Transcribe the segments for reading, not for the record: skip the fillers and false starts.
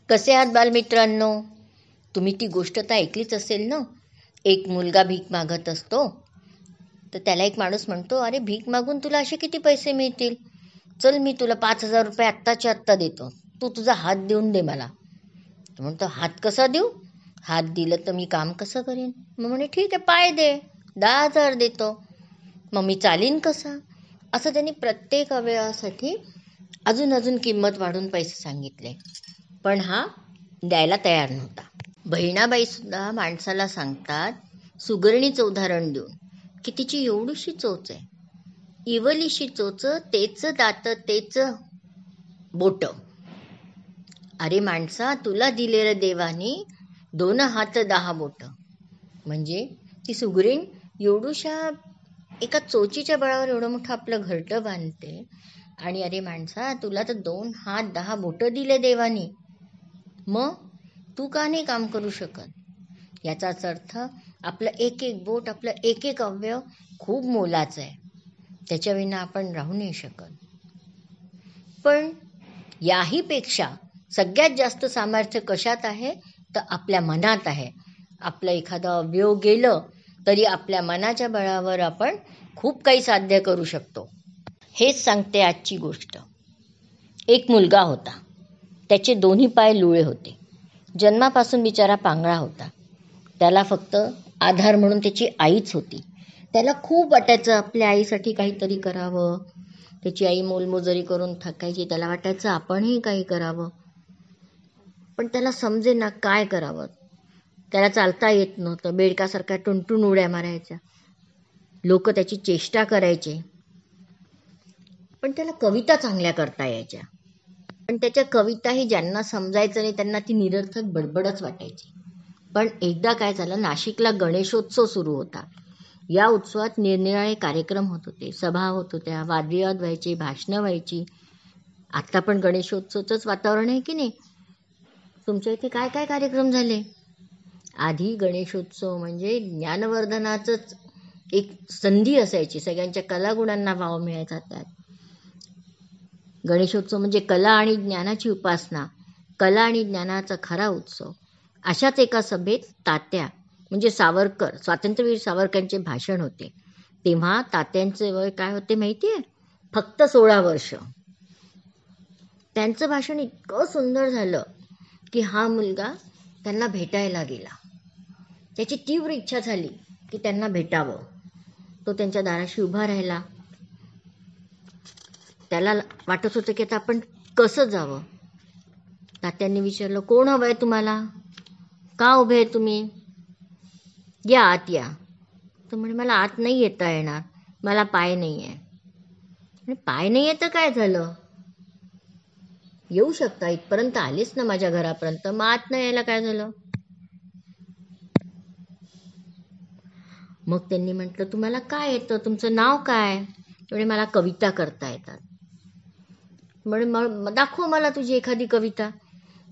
कसे आहात बालमित्रांनो? तुम्ही ती गोष्ट तर ऐकलीच असेल ना. एक मुलगा भीक मागत असतो, तर त्याला एक माणूस म्हणतो, अरे भीक मागून तुला असे किती पैसे मिळतील? चल, मी तुला 5,000 रुपये आत्ताच्या आत्ता देतो, तू तुझा हात देऊन दे मला. तो म्हणतो, हात कसा देऊ? हात दिलं तर मी काम कसं करीन? मग म्हणे, ठीक आहे, पाय दे, 10,000 देतो. मग मी चालीन कसा? असं त्यांनी प्रत्येक अवयवासाठी अजून अजून किंमत वाढून पैसे सांगितले, पण हा द्यायला तयार नव्हता. बहिणाबाई सुद्धा माणसाला सांगतात, सुगरणीचं उदाहरण देऊन, की तिची एवढीशी चोच आहे, इवलीशी चोच, तेच दात तेच बोट. अरे माणसा, तुला दिलेलं देवाने 2 हात 10 बोट. म्हणजे ती सुगरीण एवढूशा एका चोचीच्या बळावर एवढं मोठं आपलं घरटं बांधते. आणि अरे माणसा, तुला तर 2 हात 10 बोट दिले देवाने, मग तू का नाही काम करू शकत? याचाच अर्थ आपलं एक एक बोट, आपलं एक एक अवयव खूप मोलाचं आहे, त्याच्याविना आपण राहू नाही शकत. पण याहीपेक्षा सगळ्यात जास्त सामर्थ्य कशात आहे? तर आपल्या मनात आहे. आपलं एखादं अवयव गेलं तरी आपल्या मनाच्या बळावर आपण खूप काही साध्य करू शकतो. हेच सांगते आजची गोष्ट. एक मुलगा होता, त्याचे दोन्ही पाय लुळे होते, जन्मापासून बिचारा पांगळा होता. त्याला फक्त आधार म्हणून त्याची आईच होती. त्याला खूप वाटायचं आपल्या आईसाठी काहीतरी करावं. त्याची आई मोलमजुरी करून थकायची, त्याला वाटायचं आपणही काही करावं, पण त्याला समजेना काय करावं. त्याला चालता येत नव्हतं, बेडकासारखा टुनटुन उड्या मारायच्या, लोक त्याची चेष्टा करायचे. पण त्याला कविता चांगल्या करता यायच्या, पण त्याच्या कविताही ज्यांना समजायचं नाही त्यांना ती निरर्थक बडबडच वाटायची. पण एकदा काय झालं, नाशिकला गणेशोत्सव सुरू होता. या उत्सवात निरनिराळे कार्यक्रम होत होते, सभा होत होत्या, वादविवाद व्हायचे, भाषणं व्हायची. आता पण गणेशोत्सवचंच वातावरण आहे की नाही? तुमच्या इथे काय काय कार्यक्रम झाले? आधी गणेशोत्सव म्हणजे ज्ञानवर्धनाचंच एक संधी असायची, सगळ्यांच्या कलागुणांना वाव मिळायचा त्यात. गणेशोत्सव म्हणजे कला आणि ज्ञानाची उपासना, कला आणि ज्ञानाचा खरा उत्सव. अशाच एका सभेत तात्या म्हणजे सावरकर, स्वातंत्र्यवीर सावरकरांचे भाषण होते. तेव्हा तात्यांचे वय काय होते माहिती आहे? फक्त 16 वर्ष. त्यांचं भाषण इतकं सुंदर झालं की हा मुलगा त्यांना भेटायला गेला. त्याची तीव्र इच्छा झाली की त्यांना भेटावं. तो त्यांच्या दाराशी उभा राहिला. त्याला वाटत होतं की आता आपण कसं जावं. तात्यांनी विचारलं, कोण हवं आहे तुम्हाला? का उभे आहे तुम्ही? या आत या. तो म्हणे, मला आत नाही येता येणार, मला पाय नाही आहे. पाय नाही आहे तर काय झालं? येऊ शकता, इथपर्यंत आलेच ना माझ्या घरापर्यंत, मग आत नाही यायला काय झालं? मग त्यांनी म्हटलं, तुम्हाला काय येतं, तुमचं नाव काय? म्हणजे मला कविता करता येतात. म्हणे, दाखव मला तुझी एखादी कविता.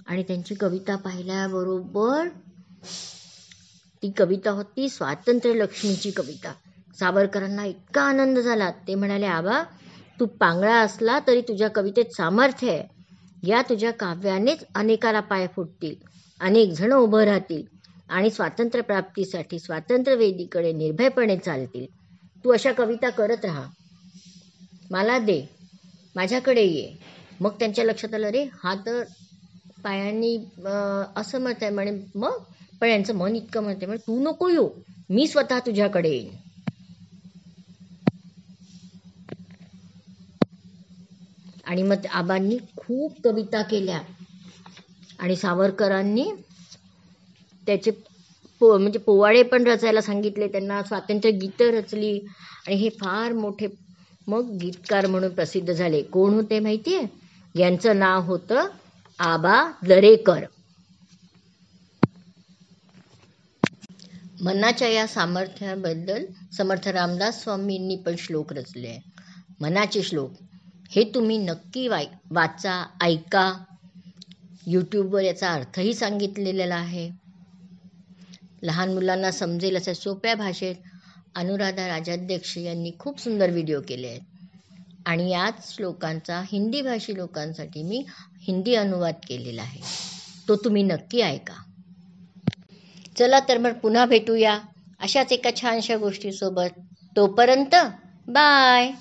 आणि त्यांची कविता पाहिल्याबरोबर ती कविता होती स्वातंत्र्य लक्ष्मीची कविता. सावरकरांना इतका आनंद झाला. ते म्हणाले, आबा, तू पांगळा असला तरी तुझ्या कवितेत सामर्थ्य आहे. या तुझ्या काव्यानेच अनेकाला पाय फुटतील, अनेक जण उभं राहतील आणि स्वातंत्र्य प्राप्तीसाठी स्वातंत्र्य वेदीकडे निर्भयपणे चालतील. तू अशा कविता करत राहा, मला दे, माझ्याकडे ये. मग त्यांच्या लक्षात आलं, रे हा तर पायांनी असमर्थ आहे. म्हणे, मग पण यांचं मन इतकं म्हणते, म्हणजे तू नको येऊ, मी स्वतः तुझ्याकडे येईन. आणि मग आबांनी खूप कविता केल्या आणि सावरकरांनी त्याचे म्हणजे पोवाडे पण रचायला सांगितले त्यांना, स्वातंत्र्य गीतं रचली आणि हे फार मोठे मग गीतकार म्हणून प्रसिद्ध झाले. कोण होते माहिती आहे? यांचं नाव होतं आबा दरेकर. मनाच्या या सामर्थ्याबद्दल समर्थ रामदास स्वामींनी पण श्लोक रचले आहे, मनाचे श्लोक. हे तुम्ही नक्की वाचा, ऐका. यूट्यूबवर याचा अर्थही सांगितलेला आहे. लहान मुलांना समजेल अशा सोप्या भाषेत अनुराधा राजाध्यक्ष यांनी खूप सुंदर व्हिडिओ केले आहेत. आणि याच श्लोकांचा हिंदी भाषी लोकांसाठी मी हिंदी अनुवाद केलेला आहे. तो तुम्ही नक्की ऐका. चला तर मग पुन्हा भेटूया अशाच एका छानशा गोष्टीसोबत. तोपर्यंत बाय.